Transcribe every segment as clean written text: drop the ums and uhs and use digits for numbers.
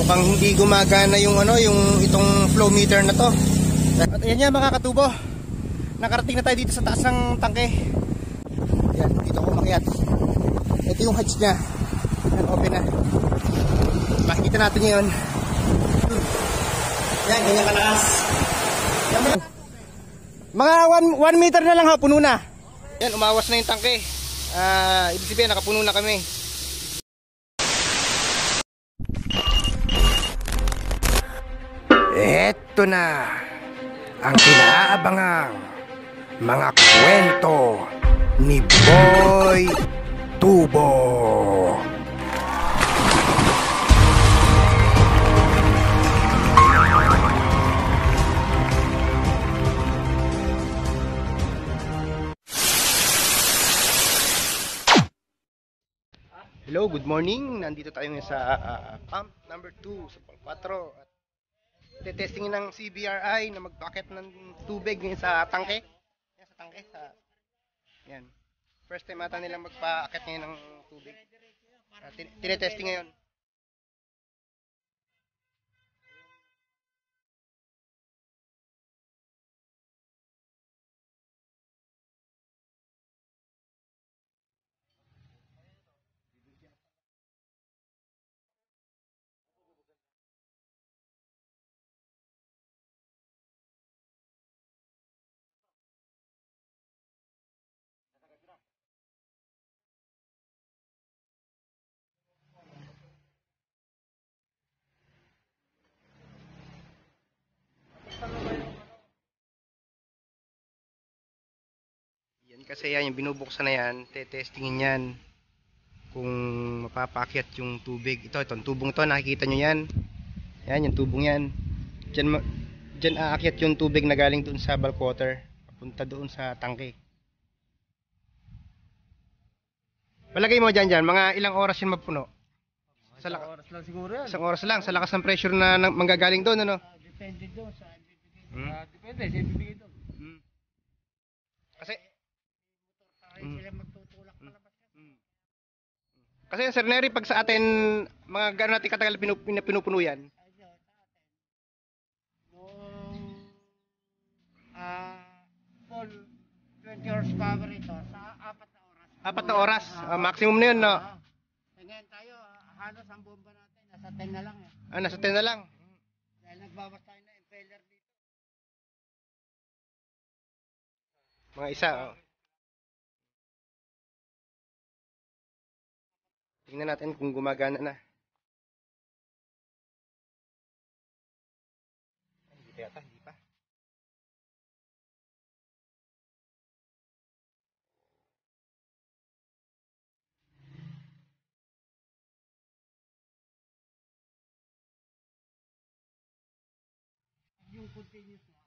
mukhang hindi gumagana yung yung itong flow meter na to. At ayan yan mga katubo, nakarating na tayo dito sa taas ng tangke. Yan, dito ako umakyat. Ito yung hatch nya. Yan, open na. Makikita natin ngayon. Yan, ganyan kalakas. Mga 1 meter na lang ha, puno na. Yan, umawas na yung tangke. Ibig sabihin, nakapuno na kami. Eto na ang kinaabangang mga kwento ni Boy Tubo. Hello, good morning. Nandito tayo ngayon sa pump number 2 sa Palpatro. At testingin ng CBRI na mag-bucket ng tubig ngayon sa tangke. Yan, sa tangke. Yan. First time ata nilang magpa-akit ngayon ng tubig. Tinetesting ngayon. Yan kasi yan, yung binubuksan na yan, testingin yan kung mapapakyat yung tubig. Itong tubong ito, nakikita nyo yan. Yan, yung tubong yan. Diyan aakyat yung tubig na galing doon sa bulk water, papunta doon sa tangke. Palagay mo dyan, mga ilang oras yun mapuno? Isang oras lang siguro yan. Isang oras lang, sa lakas ng pressure na manggagaling doon, ano? Depende doon sa depende sa ibibigay doon. Kasi sila magtutulak palabas yan. Kasi Sir Nery, pag sa atin, mga gano'n natin katagal pinupuno yan? Noong full 20 horsepower ito, sa 4 na oras. 4 na oras? Maximum na yun, no? Ngayon tayo, halos ang bomba natin, nasa 10 na lang. Nasa 10 na lang? Dahil nagbawas tayo na impeller dito. Mga isa, Tingnan natin kung gumagana na. Hindi pa yata, hindi pa. Yung continuous na,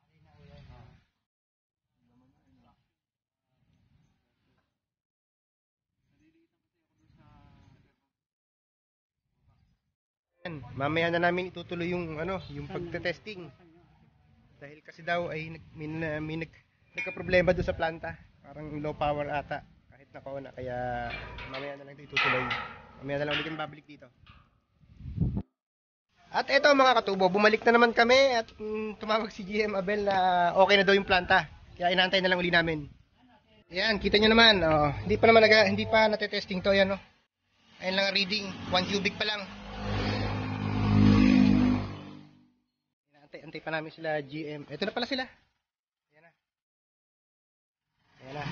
Mamaya na namin itutuloy yung yung pagte-testing. Dahil kasi daw ay may nagka-problema doon sa planta. Parang low power ata kahit nakauna, kaya mamaya na lang ito itutuloy. Mamaya na lang ulit yung babalik dito. At eto mga katubo, bumalik na naman kami at tumawag si GM Abel na okay na daw yung planta. Kaya inaantay na lang uli namin. Ayan, kita nyo naman, hindi pa natetesting to, yan, Ayun lang ang reading, 1 cubic pa lang. Antay pa namin sila GM. Ito na pala sila. Ayan na. Ayan na.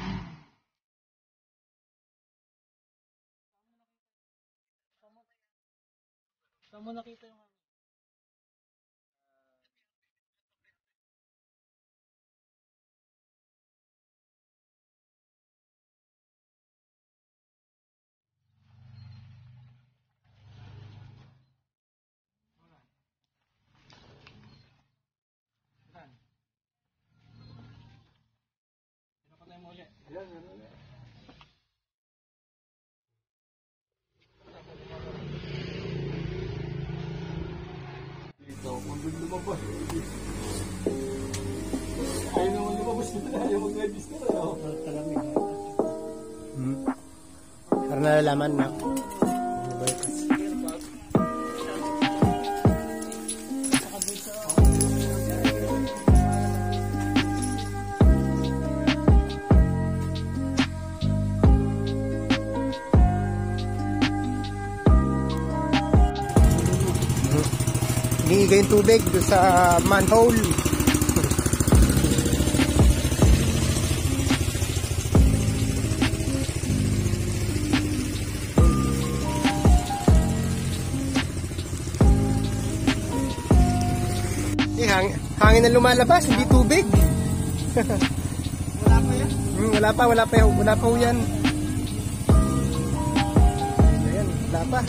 saan mo nakita yung lumabas. Ayaw naman lumabas dito na. Ayaw mag-rebis ka na. Para nalalaman na. Hinihiga yung tubig doon sa manhole. Hangin na lumalabas, hindi tubig. Wala pa yan? Wala pa ho yan. Ayan, wala pa.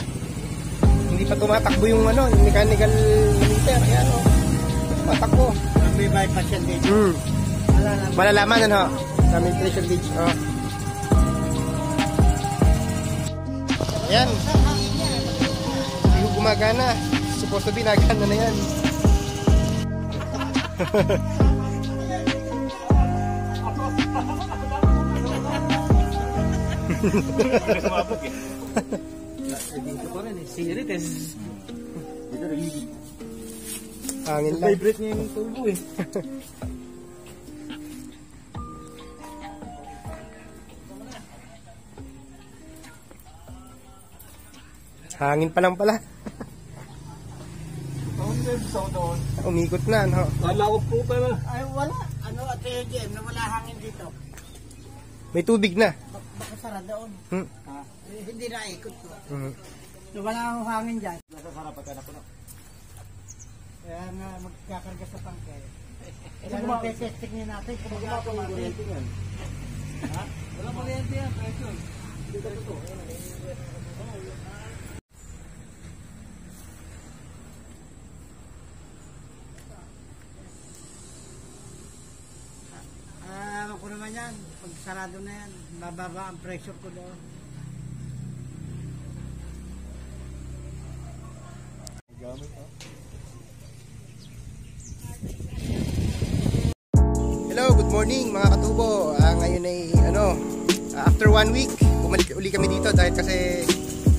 Hindi pa tumatakbo yung yung mechanical meter. Ayan o. Tumatakbo. May bypass yan dito. Malalaman ano? Sa pressure gauge. Oh. Ayan. Hindi ko gumagana. Supposed to be nagana na yan. Dito pa rin eh. Sirit eh. Dito rin. Hangin lang. Vibrate niya yung tubo eh. Hangin pa lang pala. Umikot na, no? Malawak po pa na. Ay, wala. Ano, at JM, na wala hangin dito. May tubig na. Baka sara doon. Hindi na ikot ko. So, wala akong hangin dyan. Nasa sarap pagka napuno. Kaya nga, magkakarga sa tangke. Kaya nga, testing niya natin kung magkakaroon ng kuryente yan. Ha? Wala kuryente yan, pressure. Hindi ka ito. Alam ko naman yan, pag sarado na yan, bababa ang pressure ko doon. Hello, good morning mga katubo. Ngayon ay after 1 week, bumalik uli kami dito dahil kasi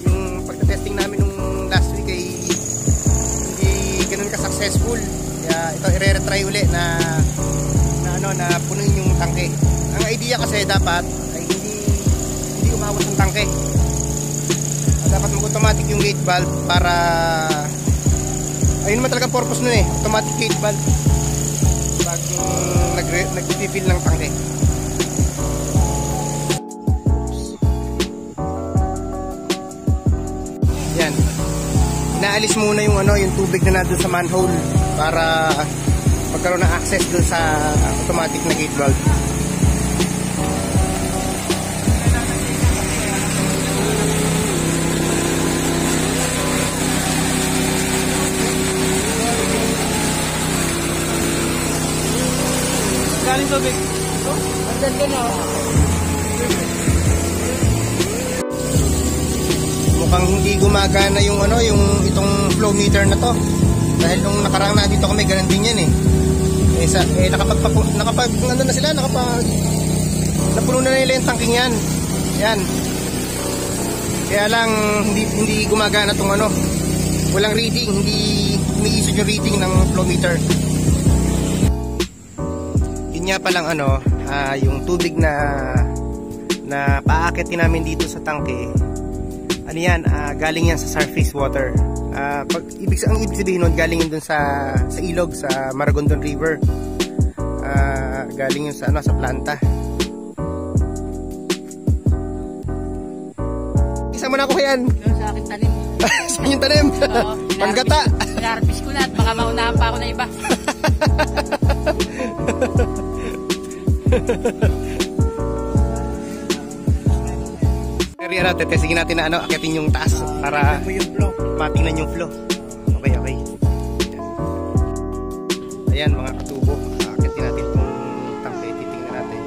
yung pagta-testing namin nung last week ay hindi ganoon ka-successful. Kaya ito i-retry uli na punuin yung tangke. Ang idea kasi dapat ay hindi umabot ng tangke. Dapat mag-automatic yung gate valve para ayun naman talaga purpose nun eh, automatic gate valve pag nag-refill ng tangke. Yan. Inaalis muna yung yung tubig na nandun sa manhole para magkaroon ng access dun sa automatic na gate valve. Galing tubig. Andyan ka na. Mukhang hindi gumagana yung itong flow meter na to. Dahil nung nakarang na dito kami, ganun din yan eh. Napuno na nila yung tangking yan. Yan. Kaya lang hindi gumagana tong walang reading, hindi umiisod yung reading ng flow meter. Yun nga palang yung tubig na paakitin namin dito sa tangke. Galing yan sa surface water. Ang ibig sabihin nun, galing yun dun sa ilog, sa Maragondon River. Galing yun sa planta. Isa mo na ako yan. Yung sa akin tanim. Saan yung tanim? Panggata. Pinarpis ko na at baka maunahan pa ako na iba. Pero testingin natin na akitin yung taas para matingnan yung flow. Okay. Ayan mga katubo, akitin natin itong tangke, titingnan natin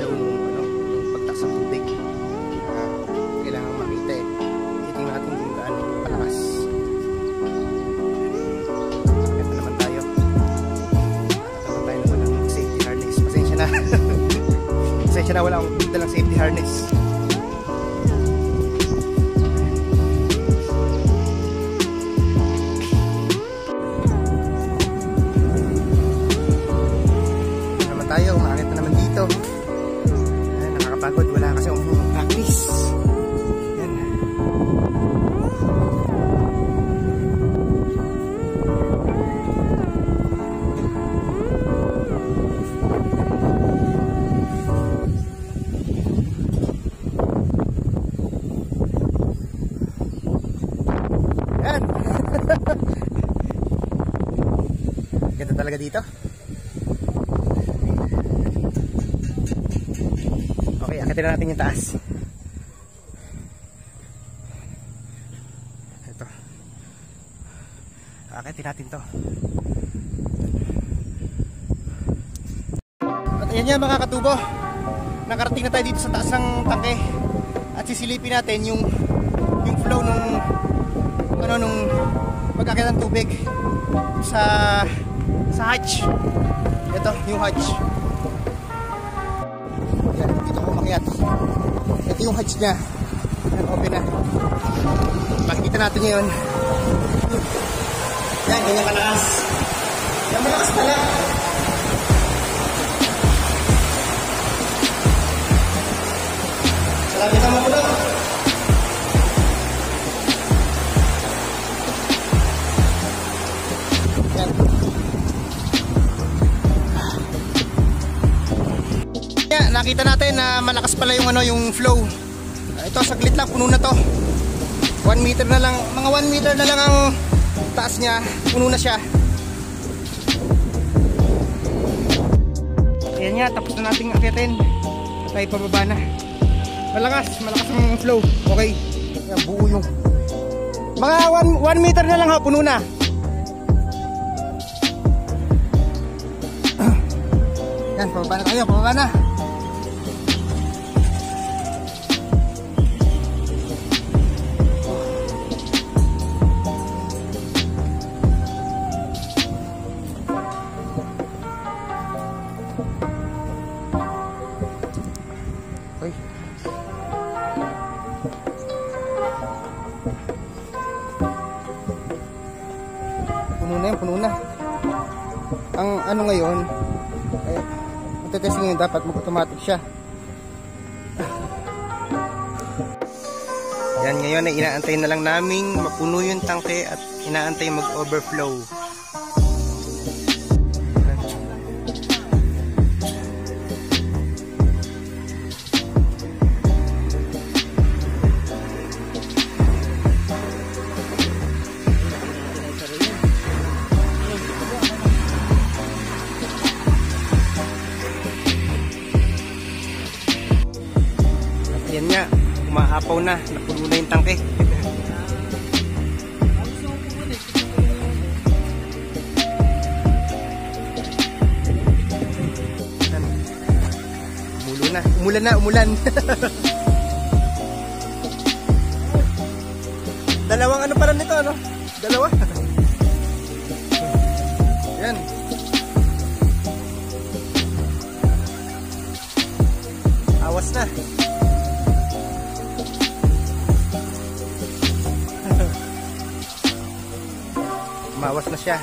yung pagtaas ng tubig. Kailangan makita eh. Titingnan natin kung gaano palakas. Akit na naman tayo. Akit tayo na walang safety harness. Pasensya na wala akong dalang safety harness. Tayo, umakit na naman dito. Ayan, nakakapagod. Wala kasi akong practice. Ayan. Ganda talaga dito. Okay, akitin na natin yung taas. Ito. Akitin natin to. At ayan nga mga katubo. Nakarating na tayo dito sa taas ng tangke. At sisilipin natin yung flow nung pagkakita ng tubig sa hatch. Ito, yung hatch. Yan, dito ko makiat. Ito yung hatch niya. Yan, open na. Makikita natin ngayon. Yan, ganyan kalakas. Yan, malakas pala. Salamat naman po lang. Yan. Yeah, nakita natin na malakas pala yung flow. Ito saglit lang puno na to. 1 meter na lang, mga 1 meter na lang ang taas niya, puno na siya. Ayan nga, tapos na nating akitin. Tayo pababa na. Malakas ang flow. Okay. Yan, buo yung mga 1 meter na lang ha, puno na. Yan, pababa na tayo, pababa na. Uy. Puno na. Ang ano ngayon, testing ngayon dapat mag-automatic siya. Yan, ngayon ay inaantay na lang naming mapuno yung tangke at inaantay mag-overflow. Yan nga, umaapaw na, napuno na yung tangke. Umulan. Dalawang ano pala nito, ano? Dalawa. Yan. Awas na. Mawas na siya.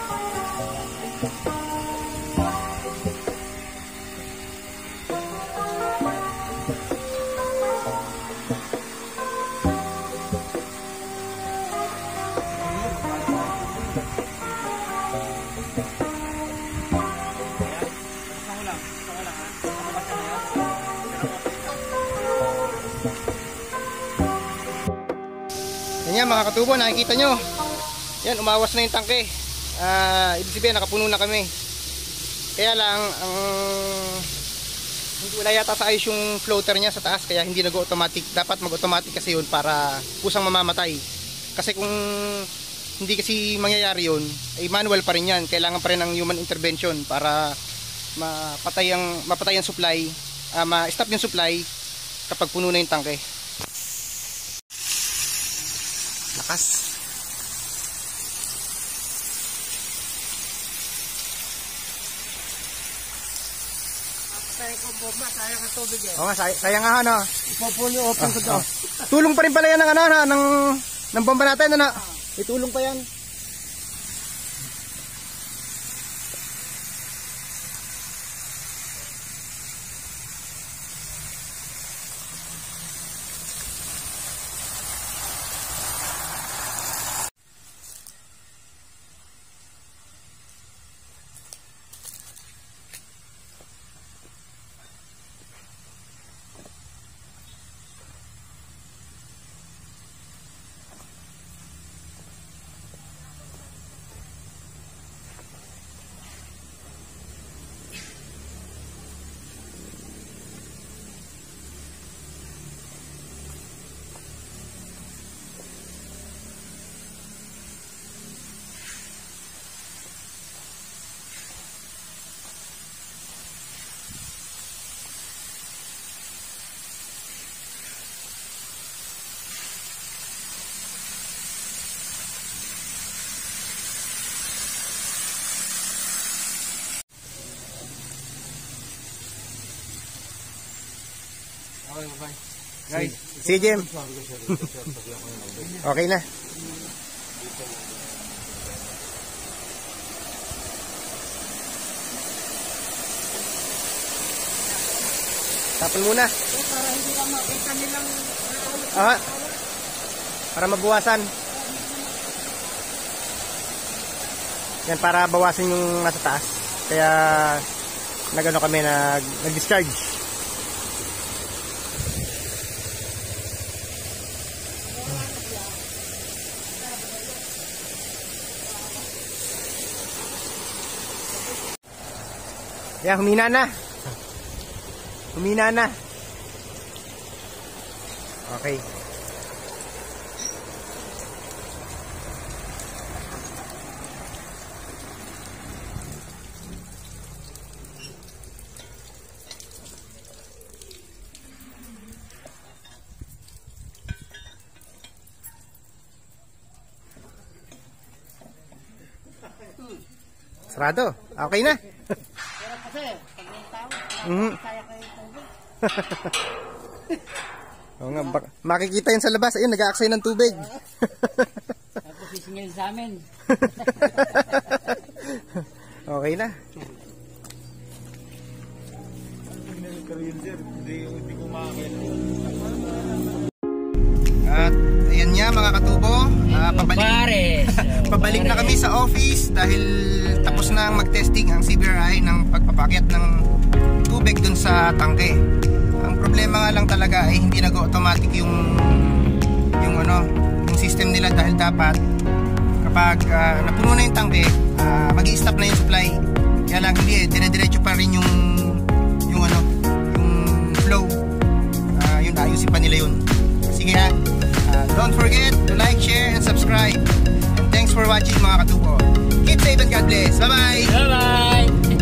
Yan mga katubo, nakikita nyo. Yan, umawas na yung tangke. Ibig sabihin, nakapuno na kami. Kaya lang, hindi wala yata sa ayos yung floater niya sa taas, kaya hindi nag-automatic. Dapat mag-automatic kasi yun para kusang mamamatay. Kasi kung hindi kasi mangyayari yun, ay manual pa rin yan. Kailangan pa rin ng human intervention para mapatay ang supply, ma-stop yung supply kapag puno na yung tangke. Lakas. Sayang ang tubig eh. Oo nga, sayang nga ano. Ipopulyo open ko daw. Tulong pa rin pala yan ng ano, ng bomba natin, ano? May tulong pa yan. Guys, Sige, Jim. Okay na. Tapon muna. Para hindi lang makita nilang Para mabawasan. Yan, para bawasan yung nasa taas. Kaya nagano kami nag-discharge. Yan, humina na. Humina na. Okay. Sarado. Okay na. pero kasi pag may tao, kaya kayo tubig. Oo nga, makikita yun sa labas. Ayun, nag-aaksay ng tubig. Tapos sisingil sa amin. Okay na. At ayan nga mga katubo, pabalik na kami sa office dahil tapos na ang mag-testing ang CBRI ng pagpapakyat ng tubig dun sa tangke. Ang problema nga lang talaga ay hindi nag-automatic yung system nila dahil dapat kapag napuno na yung tangke, mag-i-stop na yung supply. Kaya lang hindi dire-diretso pa rin yung flow. Yun, ayusin pa nila yun. Sige ha. Don't forget to like, share, and subscribe. And thanks for watching mga katubo. Keep safe and God bless. Bye-bye! Bye-bye!